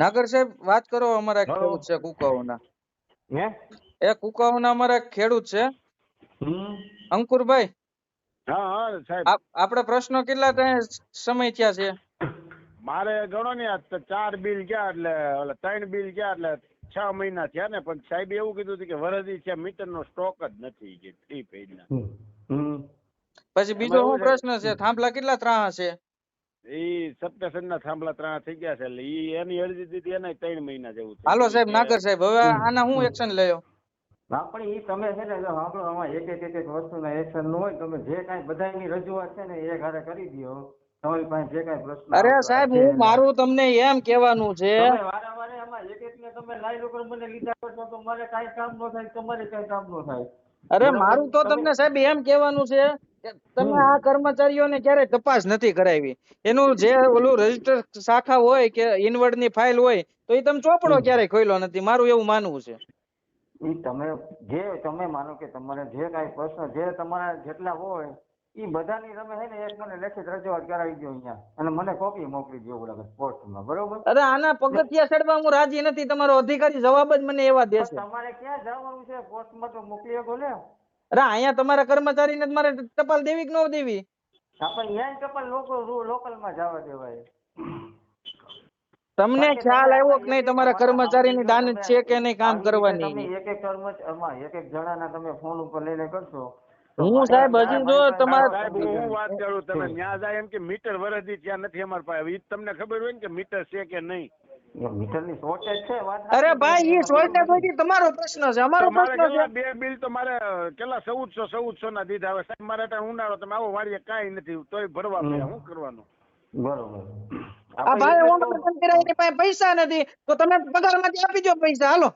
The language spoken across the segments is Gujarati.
નાગર સાહેબ વાત કરો, અમારા હલો. ખેડૂત છે કુકાઓના. હે એ કુકાઓના અમારા ખેડૂત છે હમ અંકુરભાઈ. હા હા સાહેબ આપણે પ્રશ્નો કેટલા સમય થયા છે? મારે ગણો ને આ 4 બિલ ગયા એટલે ઓલા 3 બિલ ગયા એટલે 6 મહિના થયા ને, પણ સાહેબ એવું કીધું હતું કે વરદી છે, મીટર નો સ્ટોક જ નથી કે 3 પેજ ના. પછી બીજો એમાં શું એવું પ્રશ્ન છે? થાંભલા કેટલા ત્રાહ છે? ઈ સપ્ટેશન ના થાંભલા 3 થઈ ગયા છે એટલે ઈ એની અરજી દીધી એના 3 મહિના જેવું થઈ હાલો ગયું સાહેબ, કે નાગર સાહેબ, હવે આના હું એક્શન લેયો? હા પણ એ તમે છે ને જો આપણો આમાં એક એક વસ્તુના એક્શન નું હોય, તમે જે કાંઈ બધાની રજૂઆત છે ને એ ઘરે કરી દો. તમારી પાસે જે કાંઈ પ્રશ્ન અરે આવતો સાહેબ, છે હું મારું તમને એમ કહેવાનું છે. તમે વારે આમાં એક ને તમે લાઈન ઉપર મને લીધા છો તો મારે કાંઈ કામ ન થાય, તમારે કાંઈ કામ ન થાય. અરે બરોબર? મારું તો તમે તમને સાહેબ એમ કહેવાનું છે કે તમે આ કર્મચારીઓને ક્યારે તપાસ નથી કરાવી. એનું જે ઓલું રજીસ્ટર શાખા હોય કે ઇનવર્ડ ની ફાઇલ હોય તો એ તમે ચોપડો ક્યારે ખોલ્યો નથી, મારું એવું માનવું છે. ઈ તમે માનો કે તમારે જે કાંઈ પ્રશ્ન જે તમારા જેટલા હોય એ બધાની તમે છે ને એક મને લેખિત રજૂઆત કરાવી દો અહીંયા, અને મને કોપી મોકલી દો બરાબર પોસ્ટમાં. બરોબર? અરે આના પગથિયા ચડવા હું રાજી નથી, તમારો અધિકારી જવાબ જ મને એવા દેશે. તમારે ક્યાં જવાનું છે? પોસ્ટમાં તો મોકલી શકો ને. અરે અહીંયા તમારા કર્મચારીને જ મારે ટપાલ દેવી કે ન દેવી? આપણે ન્યાય ટપાલ લોકલમાં જવા દેવાય. તમને કારણ કે ખ્યાલ તમે આવ્યો આમાં કે નહીં તમારા કર્મચારીની દાનત છે કે નહીં કામ આવી રીતે કરવાની? તમે એક જણાના તમે ફોન ઉપર લઈને કરશો તો હું મારે સાહેબ હજી જો સાહેબ તમારા હું વાત કરું, તમે ન્યા જાય એમ કે મીટર વરદી ત્યાં નથી અમારી પાસે. ઈ તમને ખબર હોય ને કે મીટર છે કે નહીં? મીટરની શોર્ટેજ છે, વાત અરે સાચી ભાઈ, છે. એ શોર્ટેજ હોય તમારો પ્રશ્ન છે, અમારો તો મારે પ્રશ્ન છે. કેટલા 2 બિલ તો મારે કેટલા 1400 ના દીધા. હવે સાહેબ મારે ત્યાં ઉનાળો, તમે આવો વાડીએ કાંઈ નથી તોય ભરવા પડે, શું કરવાનું? બરોબર. આ ભાઈ ઓનર એની પાસે પૈસા નથી તો તમે પગારમાંથી આપી દો પૈસા, હાલો.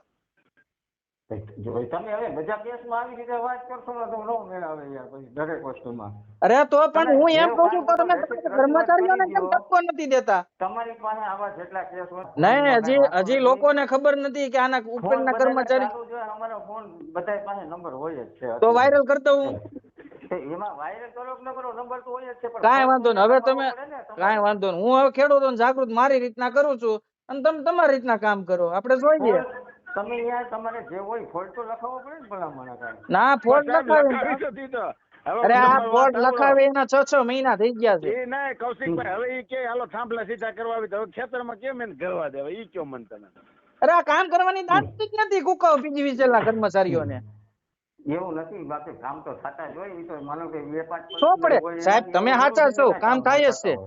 જો તમે હવે બધા કેસમાં આવી રીતે વાત કરશો ને તો નો મેળ આવે યાર, પછી દરેક વસ્તુમાં. અરે તો પણ તમે હું જે એમ કહું છું તો કાંઈ તમે લેખિત તમારા રજૂઆત કર્મચારીઓને કરી કેમ દ્યો. ટપકો નથી દેતા? તમારી પાસે આવા જેટલા કેસ હોય નહીં, ફોનમાં કાંઈ વાંધો હજી નથી. લોકોને ખબર નથી કે આના ફોન ઉપરના બધાને કર્મચારી. ચાલુ છે, અમારો ફોન બધા પાસે નંબર હોય જ છે તો અત્યારે. વાયરલ કરી દઉં? એમાં વાયરલ કરો કે ન કરો, નંબર તો હોય જ છે, પણ કાંઈ ફોન વાંધો તો નહીં, હવે લગાવવો તમે પડે ને તમારે. કાંઈ વાંધો નહીં, હું હવે ખેડૂતોને જાગૃત મારી રીતના કરું છું અને તમે તમારી રીતના કામ કરો, આપણે જોઈએ. તમે અહીંયા તમારે જે હોય ફોલ્ટ તો લખાવવો પડે ને ભલામણ કાંઈ. ના, ફોલ્ટ સાહેબ લખાવી. લખાવી તો દીધો. હવે અરે હું આ તમારી વાત ફોલ્ટ સાંભળો. લખાવે એના 6 મહિના થઈ ગયા છે. એ ના કૌશિકભાઈ, હવે ઈ કે હાલો થાંભલા સીધા કરવા આવી, તો હવે ખેતરમાં કેમ એને કરવા દેવા? ઈ કયો મન તમે. અરે આ કામ કરવાની દાંત જ નથી કુકાઓ પીજીવીસીએલના કર્મચારીઓને. એવું નથી, બાકી કામ તો થતા જ હોય. ઈ તો માનો કે 2-5 સોપડે સાહેબ, તમે સાચા છો, કામ થાય જ છે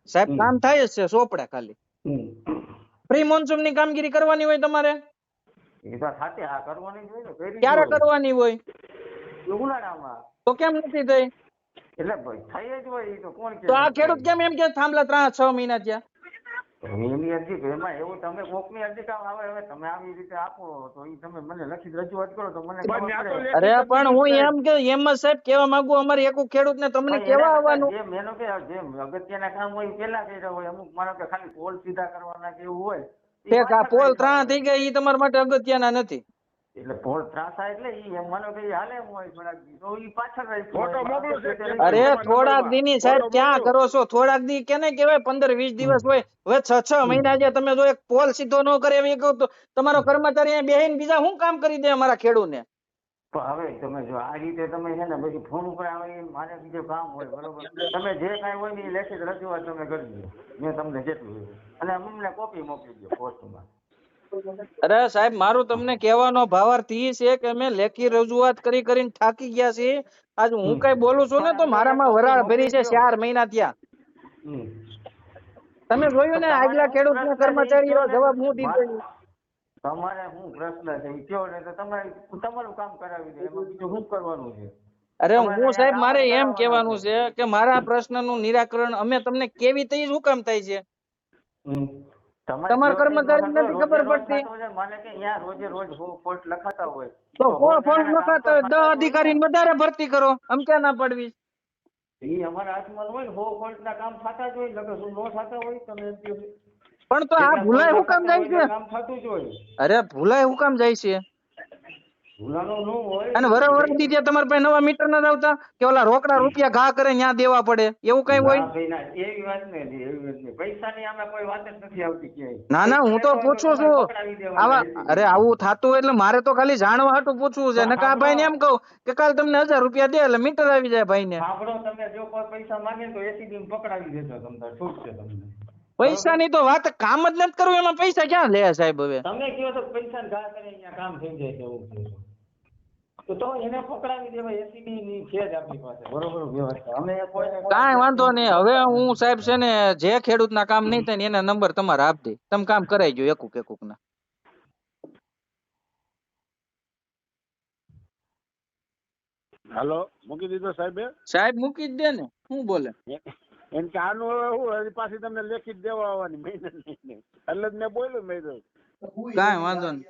સાહેબ, હમ. કામ થાય જ છે. સોપડે ખાલી પ્રી મોન્સૂન ની કામગીરી કરવાની હોય તમારે. એ તો સાથે આ કરવાની જ હોય ને, કરી જ ક્યારે હોય. કરવાની હોય? ઉનાળામાં તો કેમ નથી થઈ? એટલે ભાઈ થઈ જ હોય. ઈ તો કોણ કે તો આ નથી ખેડૂત થઈ? કેમ એમ કે થાંભલા 6 મહિના થયા? એની અરજી એમાં એવું તમે કોકની અરજી કામ આવે, હવે તમે આવી રીતે આપો તો ઈ તમે મને લખિત રજૂઆત કરો તો મને ખબર પણ પડે. ન્યા તો અરે પણ હું એમ કે એમ જ સાહેબ કેવા માંગુ, અમારે એક ખેડૂત ને તમને પણ કેવા એના કરતા આવવાનું? જે મેનો કે જે અગત્યના કામ હોય એ પેલા કર્યા હોય. અમુક માનો કે ખાલી પોલ સીધા કરવાના કે એવું હોય ઈ તે પાછળ પોલ રાખ્યા 3 હોય. થઈ ગયા, ઈ તમારા માટે અગત્યના નથી. એટલે પોલ ત્રાસા એટલે ઈ એમ માનો કે ઈ હાલે એમ હોય થોડાક દી, તો ઈ પાછળ રાખ્યું ફોટો હોય. મોકલો છે એટલે અરે તમારા થોડાક નંબરમાં. દી ની સાહેબ ફોટો ક્યાં મોકલો. કરો છો? થોડાક દી કેને કહેવાય? 15-20 દિવસ હોય. હવે 6 મહિના જે તમે જો એક પોલ સીધો ન કરે એવી કહો તો તમારો કર્મચારી અહીંયા બેહીને બીજા શું કામ કરી દે અમારા ખેડૂતને? પણ હવે તમે જો આ રીતે તમે છે ને પછી ફોન ઉપર આવે ઈ મારે બીજું કામ હોય. બરોબર, તમે જે કાંઈ હોય ને ઈ લેખિત રજૂઆત તમે કરી દો. મેં તમને જેટલું અને અમને કોપી મોકલી દો પોસ્ટમાં. અરે સાહેબ, મારું તમને કહેવાનો ભાવાર્થ ઈ છે કે અમે લેખી રજૂઆત કરીને થાકી ગયા છીએ. આજ હું કઈ બોલું છું ને પણ તો અમને એક મારામાં કોપી વરાળ ભરી મોકલી છે. દો. 4 મહિના થયા. તમે જોયું ને તમારે આગલા શું ખેડૂતના પ્રશ્ન છે ઈ કર્મચારીઓ કયો ને. જવાબ હું દીધો ઈ. તમારે શું પ્રશ્ન છે ઈ કયો ને, તો તમારું કામ કરાવી દે. એમાં બીજું શું કરવાનું છે? અરે તમારે હું સાહેબ, અહીંયા કામ મારે જ એમ કરાવવાના કહેવાનું છે કે મારા પ્રશ્નનું નિરાકરણ અમે તમને કેવી તો ઈ શું કામ થાય છે? તમારે તમારા કયો નો કર્મચારી થતો હોય, નથી રોજે ખબર રોજ પડતી થતો હોય. માને કે અહીંયા રોજે રોજ ફોલ્ટ લખાતા હોય તો તો સો ફોન જણાના કામ તો લખાતા હોય, 10 થતા જ હોય ને. અધિકારીને વધારે ભરતી કરો, આમ ક્યાં ના પડવી? ઈ અમારા હાથમાં હોય ને, 100 ફોલ્ટ ના કામ થતા જ હોય. લગર શું ન થતા હોય? તમે એમ કહો છો. પણ તો આ જેટલા ભૂલાય ફોલ્ટ શું કામ લખાતા જાય હોય છે? એટલે કામ થતું જ હોય. અરે ભૂલાય શું કામ જાય છે? ભૂલાનું નું હોય અને વરદી ત્યાં તમારા પાસે નવા મીટર ના આવતા કે ઓલા રોકડા રૂપિયા ઘા કરે ત્યાં દેવા પડે એવું કઈ હોય? ના ભાઈ ના, એવી વાત નથી, એવી વાત નહીં. પૈસાની આમે કોઈ વાત જ નથી આવતી ક્યાંય. ના ના, હું તો પૈસા પૂછું લેવા હોય છું. તો તમારે પકડાવી દેવાના આવા એસી અરે બી. આવું થતું હોય એટલે મારે તો ખાલી જાણવા હાટું પૂછવું છે. તો નકા આ ભાઈને એમ કહું કે કાલ તમને 1000 રૂપિયા દે એટલે મીટર આવી જાય ભાઈને. સાંભળો, તમે જો કોઈ પૈસા માંગે તો એસીબી પકડાવી દેજો, તમને છૂટ છે તમને. પૈસાની તો વાત કામ જ નથી કરવું, એમાં પૈસા ક્યાં લે સાહેબ હવે? તમે કહો તો પૈસા ઘા કરે અહીંયા કામ થઈ જાય છે એવું કહો છો. તો એને પકડાવી દેવાય, એસીબી ની છે જ આપણી પાસે બરોબર વ્યવસ્થા. અમે કોઈને કાંઈ વાંધો નહીં. હવે હું સાહેબ છે ને જે ખેડૂતના કામ નહીં થાય ને એના નંબર તમારે આપી દે, તમે કામ કરાઈ ગયો એકુક ના. હાલો, મૂકી દીધો સાહેબે? સાહેબ મૂકી જ દે ને, શું બોલે? એમ કે આનું હવે હું હજી પાછી તમને લેખિત દેવા આવવાની મહેનત નહીં. એટલે જ મેં બોલ્યું, મેં કીધું કાંઈ વાંધો નહીં.